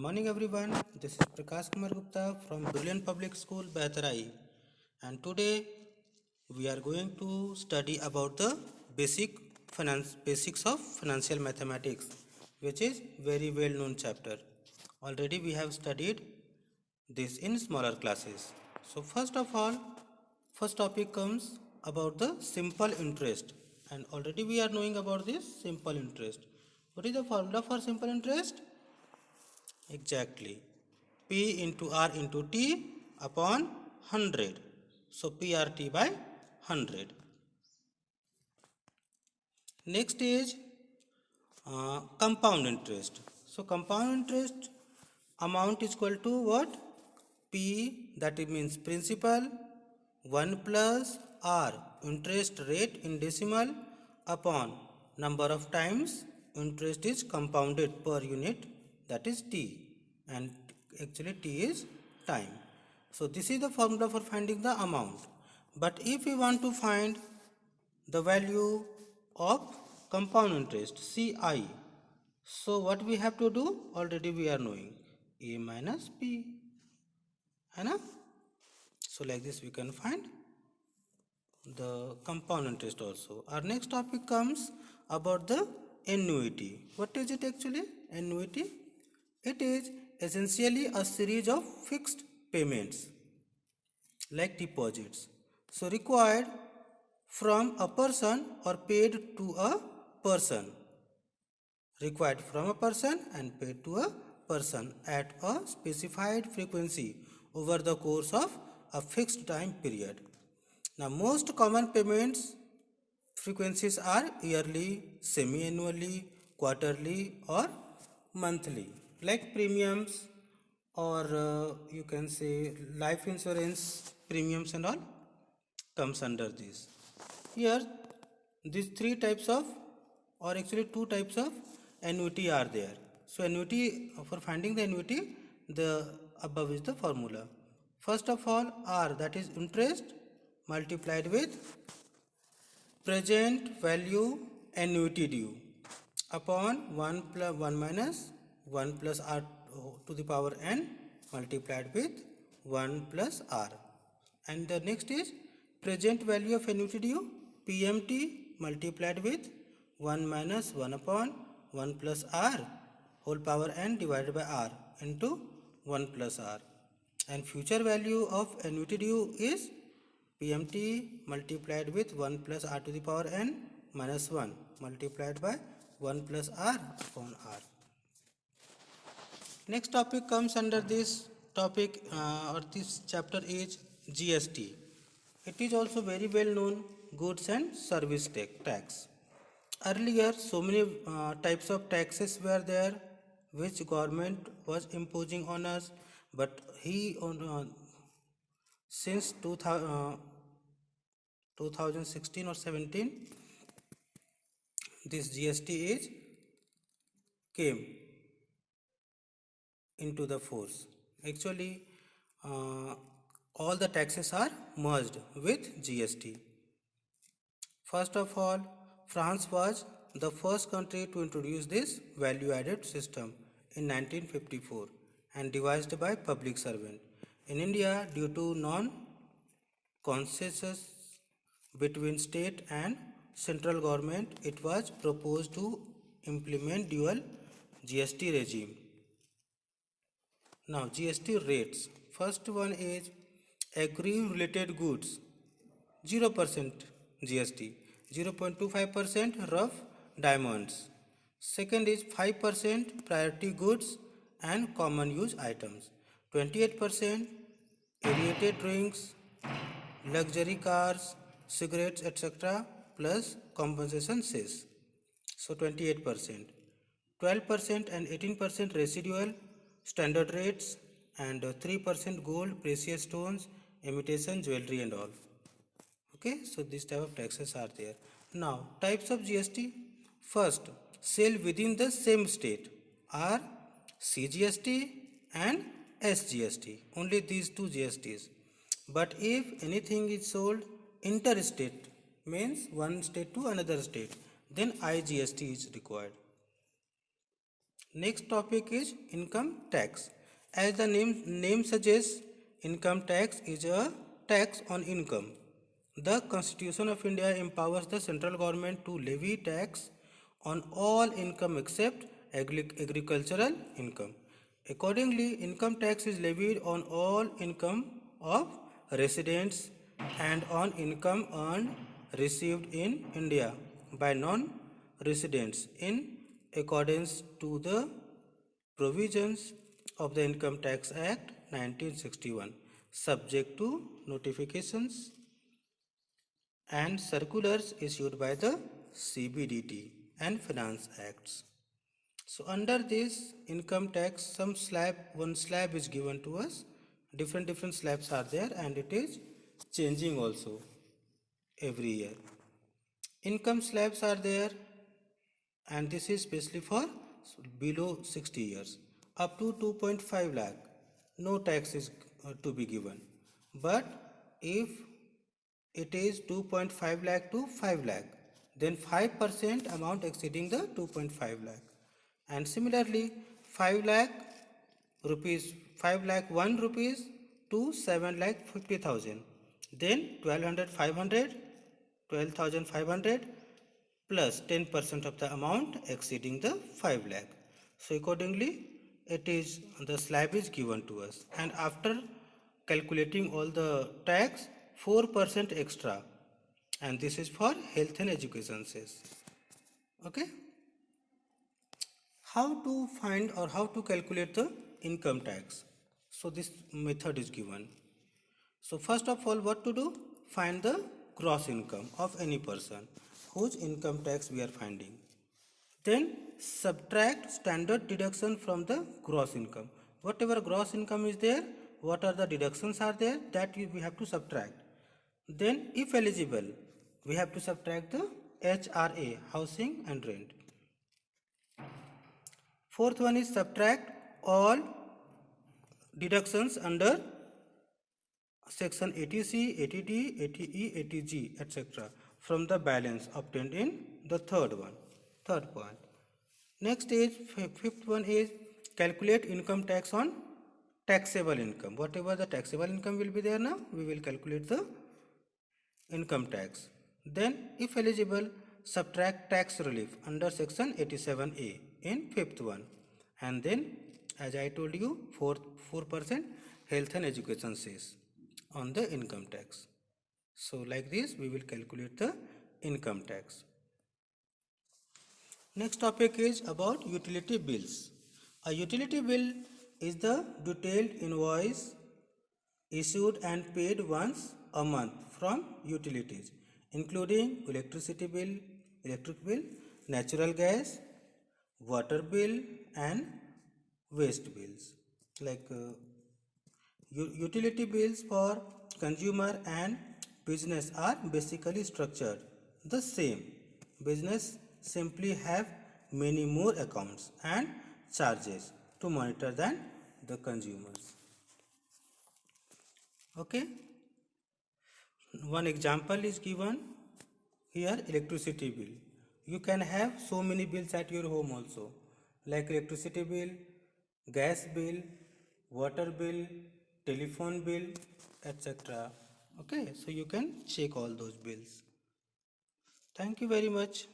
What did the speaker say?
morning everyone. This is Prakash Kumar Gupta from Brilliant Public School, Behtarai. And today we are going to study about the basics of financial mathematics, which is very well known chapter. Already we have studied this in smaller classes. So first of all, first topic comes about the simple interest, and already we are knowing about this simple interest. What is the formula for simple interest? Exactly. P into R into T upon 100. So PRT by 100. Next is compound interest. So compound interest amount is equal to what? P, that it means principal, 1 plus R, interest rate in decimal, upon number of times interest is compounded per unit, that is T, and actually T is time. So this is the formula for finding the amount. But if we want to find the value of compound interest, CI, so what we have to do? Already we are knowing A minus P. है ना? So like this we can find the compound interest also. Our next topic comes about the annuity. What is it actually? Annuity? It is essentially a series of fixed payments like deposits. So required from a person or paid to a person. Required from a person and paid to a person at a specified frequency over the course of a fixed time period. Now, most common payments frequencies are yearly, semi-annually, quarterly or monthly, like premiums or you can say life insurance premiums and all comes under this. Here, these three types of, or actually two types of annuity are there. So annuity, for finding the annuity, the above is the formula. First of all, R, that is interest multiplied with present value annuity due upon 1 plus 1 minus 1 plus R to the power n multiplied with 1 plus R. And the next is present value of annuity due PMT multiplied with 1 minus 1 upon 1 plus R whole power n divided by R into 1 plus R. And future value of annuity due is PMT multiplied with 1 plus R to the power n minus 1 multiplied by 1 plus R upon R. Next topic comes under this topic or this chapter is GST. It is also very well known goods and service tax. Earlier, so many types of taxes were there which government was imposing on us, but since 2016 or 17, this GST is came into the force. Actually, all the taxes are merged with GST. First of all, France was the first country to introduce this value-added system in 1954 and devised by public servant. In India, due to non-consensus between state and central government, it was proposed to implement dual GST regime. Now GST rates. First one is agri-related goods, 0% GST, 0.25% rough diamonds. Second is 5% priority goods and common use items, 28% aerated drinks, luxury cars, cigarettes, etc. plus compensation cess. So 28%, 12% and 18% residual standard rates, and 3% gold, precious stones, imitation jewelry and all. Okay, so these type of taxes are there. Now types of GST. First, sale within the same state are CGST and SGST. Only these two GSTs. But if anything is sold interstate, means one state to another state, then IGST is required. Next topic is income tax. As the name suggests, income tax is a tax on income. The Constitution of India empowers the central government to levy tax on all income except agricultural income. Accordingly, income tax is levied on all income of residents and on income earned received in India by non-residents in accordance to the provisions of the Income Tax Act 1961, subject to notifications and circulars issued by the CBDT and Finance Acts. So under this income tax, one slab is given to us. Different slabs are there, and it is changing also every year. Income slabs are there, and this is especially for below 60 years. Up to 2.5 lakh, no tax is to be given. But if it is 2.5 lakh to 5 lakh, then 5% amount exceeding the 2.5 lakh. And similarly, 5 lakh rupees, 5 lakh 1 rupees to 7 lakh 50,000. Then 12,500 plus 10% of the amount exceeding the 5 lakh. So accordingly, it is the slab is given to us, and after calculating all the tax, 4% extra, and this is for health and education cess. Okay. How to find or how to calculate the income tax? So this method is given. So first of all, what to do? Find the gross income of any person whose income tax we are finding. Then subtract standard deduction from the gross income. Whatever gross income is there, what are the deductions are there, that we have to subtract. Then if eligible, we have to subtract the HRA, housing and rent. Fourth one is subtract all deductions under section 80C, 80D, 80E, 80G, etc. from the balance obtained in the third point. Next is fifth one is calculate income tax on taxable income. Whatever the taxable income will be there now, we will calculate the income tax. Then if eligible, subtract tax relief under section 87A in fifth one. And then as I told you, 4% health and education cess on the income tax. So like this we will calculate the income tax. Next topic is about utility bills. A utility bill is the detailed invoice issued and paid once a month from utilities, including electric bill, natural gas, water bill and waste bills. Like utility bills for consumer and business are basically structured the same. Business simply have many more accounts and charges to monitor than the consumers. Okay. One example is given here, electricity bill. You can have so many bills at your home also, like electricity bill, gas bill, water bill, telephone bill, etc. Okay, so you can check all those bills. Thank you very much.